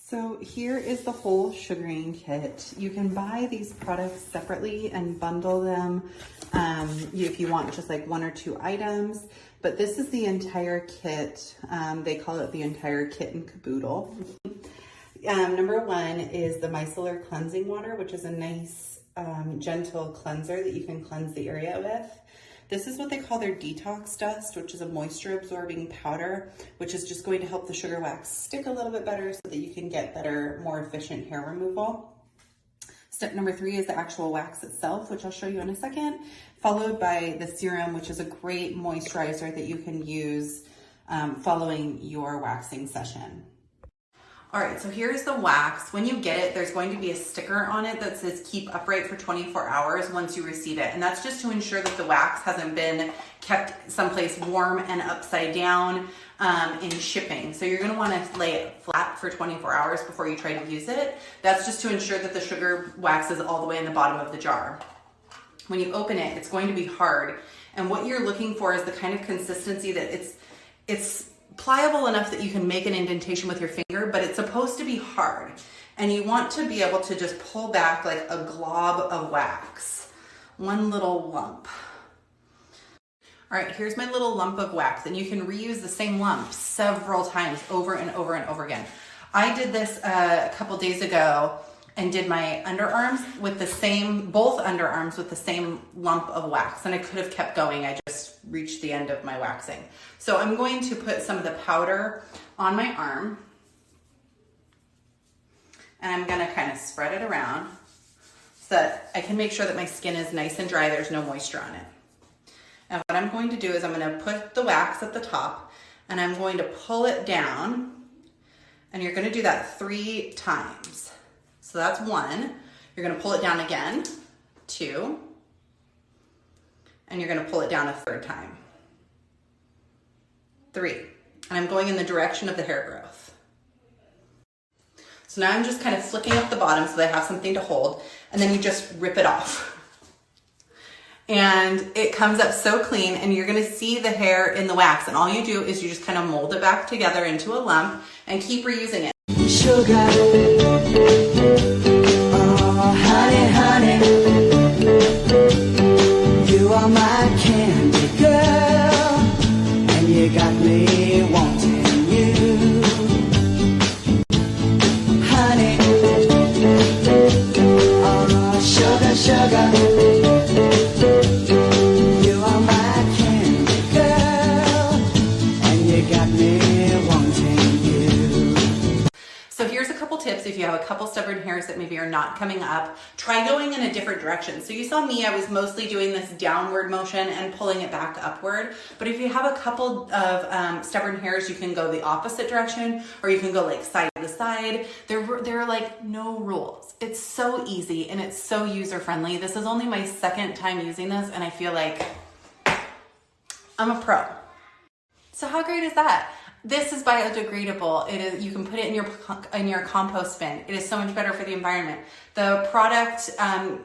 So here is the whole sugaring kit. You can buy these products separately and bundle them if you want just like 1 or 2 items, but this is the entire kit. They call it the entire kit in Kaboodle. Number 1 is the micellar cleansing water, which is a nice gentle cleanser that you can cleanse the area with. This is what they call their detox dust, which is a moisture absorbing powder, which is just going to help the sugar wax stick a little bit better so that you can get better, more efficient hair removal. Step number 3 is the actual wax itself, which I'll show you in a second, followed by the serum, which is a great moisturizer that you can use following your waxing session. All right, so here's the wax. When you get it, there's going to be a sticker on it that says keep upright for 24 hours once you receive it. And that's just to ensure that the wax hasn't been kept someplace warm and upside down in shipping. So you're gonna wanna lay it flat for 24 hours before you try to use it. That's just to ensure that the sugar wax is all the way in the bottom of the jar. When you open it, it's going to be hard. And what you're looking for is the kind of consistency that it's pliable enough that you can make an indentation with your finger, but it's supposed to be hard. And you want to be able to just pull back like a glob of wax, one little lump. All right, here's my little lump of wax, and you can reuse the same lump several times over and over and over again. I did this a couple days ago and did my underarms with the same, both underarms with the same lump of wax, and I could have kept going. I just reached the end of my waxing. So I'm going to put some of the powder on my arm, and I'm gonna kind of spread it around so that I can make sure that my skin is nice and dry, there's no moisture on it. And what I'm going to do is I'm gonna put the wax at the top, and I'm going to pull it down, and you're gonna do that 3 times. So that's 1. You're gonna pull it down again, 2, and you're gonna pull it down a 3rd time, 3. And I'm going in the direction of the hair growth. So now I'm just kind of flicking up the bottom so they have something to hold, and then you just rip it off. And it comes up so clean, and you're gonna see the hair in the wax, and all you do is you just kind of mold it back together into a lump and keep reusing it. Sugar, oh honey, honey, you are my candy girl, and you got me wanting you, honey, oh sugar, sugar, you are my candy girl, and you got me wanting you. So here's a couple tips if you have a couple stubborn hairs that maybe are not coming up. Try going in a different direction. So you saw me, I was mostly doing this downward motion and pulling it back upward. But if you have a couple of stubborn hairs, you can go the opposite direction, or you can go like side to side. There are like no rules. It's so easy and it's so user friendly. This is only my 2nd time using this, and I feel like I'm a pro. So how great is that? This is biodegradable. It is, you can put it in your compost bin. It is so much better for the environment. The product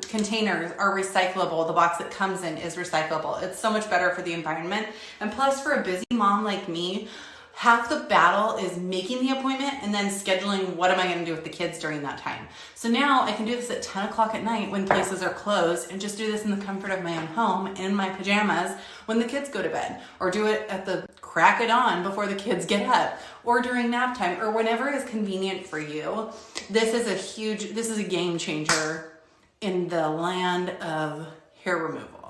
containers are recyclable. The box it comes in is recyclable. It's so much better for the environment. And plus, for a busy mom like me, half the battle is making the appointment and then scheduling what am I gonna do with the kids during that time. So now I can do this at 10 o'clock at night when places are closed, and just do this in the comfort of my own home in my pajamas when the kids go to bed, or do it at the crack of dawn before the kids get up, or during nap time, or whenever is convenient for you. This is a game changer in the land of hair removal.